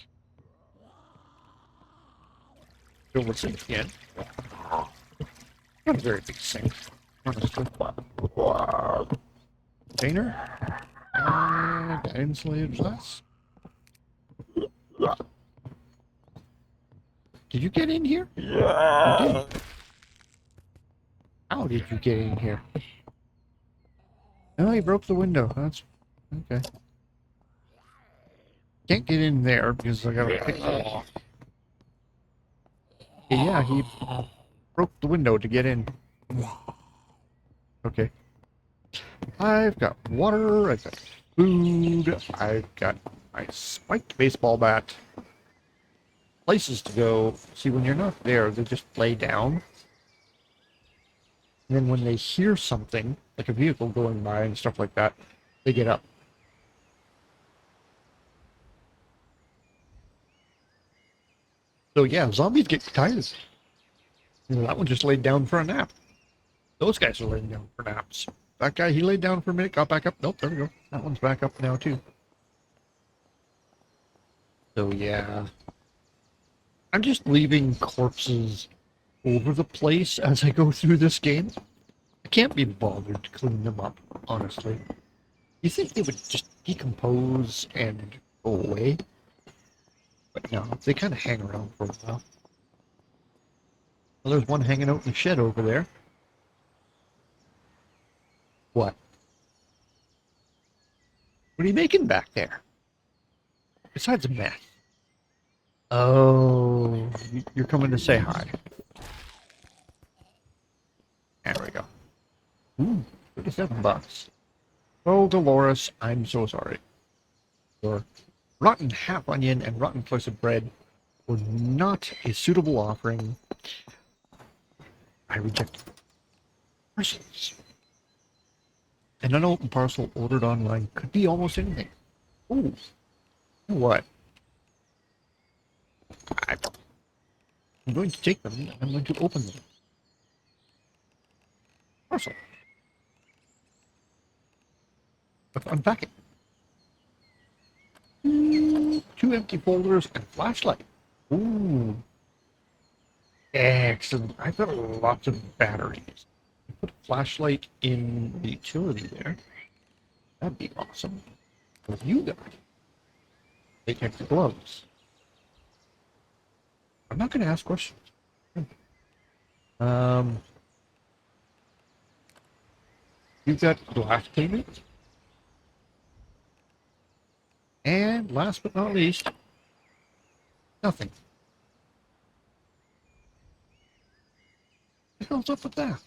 Fill the sink again. Not a very big sink, honestly. Container. And insulated flask. Did you get in here? You did. How did you get in here? Oh, he broke the window. That's okay. Can't get in there because I gotta pick it off. Yeah, he broke the window to get in. Okay. I've got water, I've got food, I've got my spiked baseball bat. Places to go. See, when you're not there, they just lay down. And then when they hear something, like a vehicle going by and stuff like that, they get up. So yeah, zombies get tired. You know, that one just laid down for a nap. Those guys are laying down for naps. That guy, he laid down for a minute, got back up. Nope, there we go. That one's back up now too. So yeah. I'm just leaving corpses over the place as I go through this game. I can't be bothered to clean them up, honestly. You think they would just decompose and go away? But no, they kind of hang around for a while. Well, there's one hanging out in the shed over there. What? What are you making back there? Besides a mess. Oh, you're coming to say hi. There we go. Ooh, $37. Oh, Dolores, I'm so sorry. Your rotten half onion and rotten slice of bread were not a suitable offering. I reject parcels. An unopened parcel ordered online could be almost anything. Ooh, what? I'm going to take them and I'm going to open them. Parcel. Let's unpack it. Two empty folders and flashlight. Ooh. Excellent. I've got lots of batteries. Put a flashlight in the utility there. That'd be awesome. What have you got? Latex gloves. I'm not going to ask questions. You've got glass payment. And last but not least, nothing. What the hell's up with that?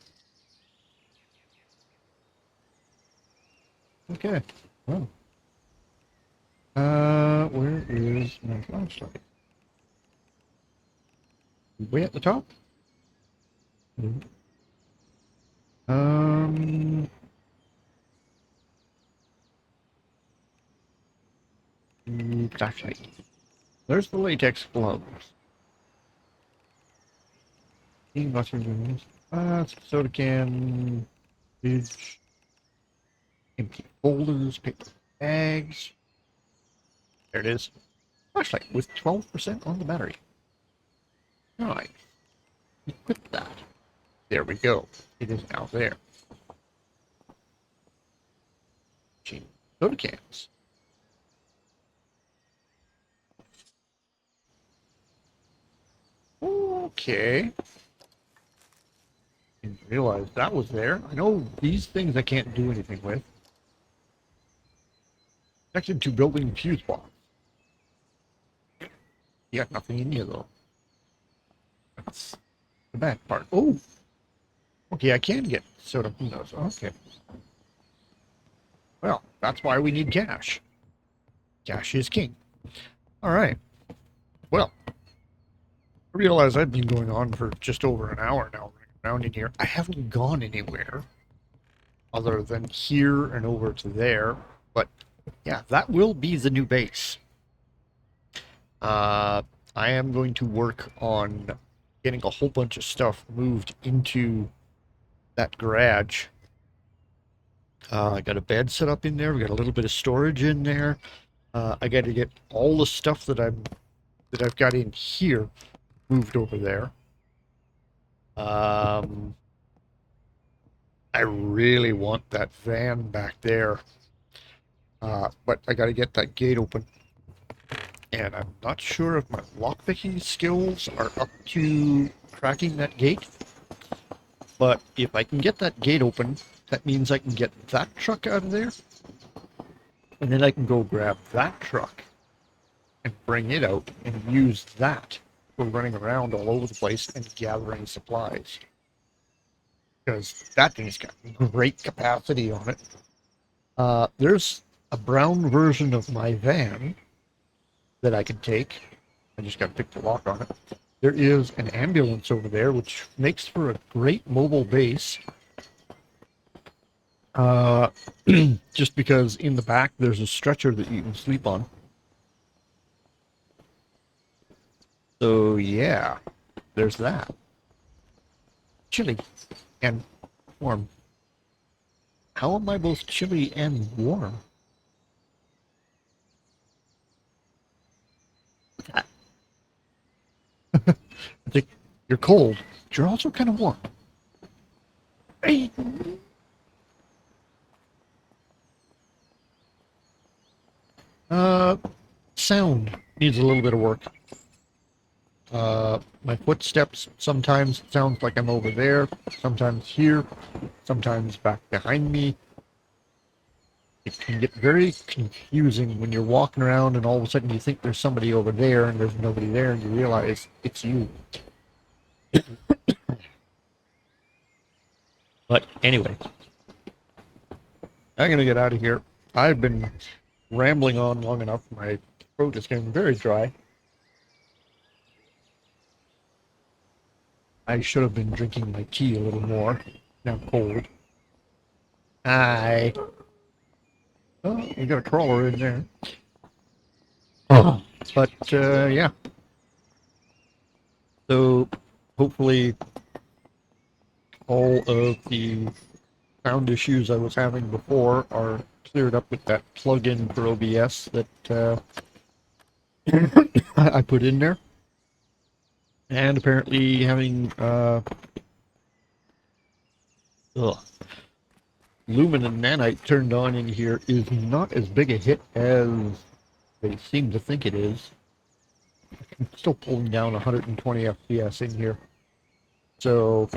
Okay. Well. Where is my flashlight? Way at the top? Um. Flashlight. There's the latex gloves. Soda can. Fridge. Empty folders, paper bags. There it is. Flashlight with 12% on the battery. Nice. Equip that. There we go. It is now there. Soda cans. Okay. Didn't realize that was there. I know these things I can't do anything with. Connected to building fuse box. You got nothing in you though. That's the bad part. Oh! Okay, I can get soda from those. Okay. Well, that's why we need cash. Cash is king. Alright. Well, I realize I've been going on for just over an hour now running around in here. I haven't gone anywhere other than here and over to there. But yeah, that will be the new base. I am going to work on getting a whole bunch of stuff moved into that garage. I got a bed set up in there. We got a little bit of storage in there. I got to get all the stuff that I've got in here moved over there. I really want that van back there, but I got to get that gate open. And I'm not sure if my lockpicking skills are up to cracking that gate. But if I can get that gate open, that means I can get that truck out of there. And then I can go grab that truck and bring it out and use that for running around all over the place and gathering supplies. Because that thing's got great capacity on it. There's a brown version of my van that I can take. I just got to pick the lock on it. There is an ambulance over there, which makes for a great mobile base. Just because in the back there's a stretcher that you can sleep on. So yeah, there's that. Chilly and warm. How am I both chilly and warm? I think you're cold, but you're also kind of warm. Hey. Sound needs a little bit of work. My footsteps sometimes sounds like I'm over there, sometimes here, sometimes back behind me. It can get very confusing when you're walking around and all of a sudden you think there's somebody over there and there's nobody there and you realize it's you. But anyway, I'm gonna get out of here. I've been rambling on long enough. My throat is getting very dry. I should have been drinking my tea a little more. Now cold. Hi. Oh, you got a crawler in there. Oh. But, yeah. So, hopefully, all of the sound issues I was having before are cleared up with that plug-in for OBS that I put in there. And apparently having Lumen and Nanite turned on in here is not as big a hit as they seem to think it is. I'm still pulling down 120 FPS in here. So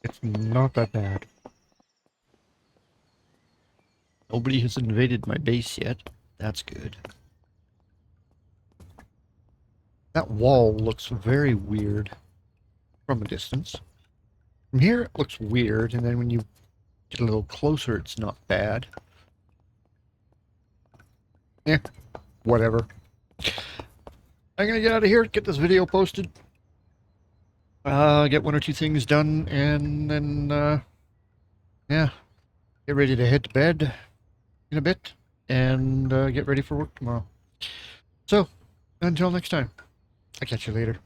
it's not that bad. Nobody has invaded my base yet. That's good. That wall looks very weird from a distance. From here it looks weird, and then when you get a little closer it's not bad. Eh, whatever. I'm gonna get out of here, get this video posted, get one or two things done, and then, yeah, get ready to head to bed in a bit, and get ready for work tomorrow. So, until next time, I'll catch you later.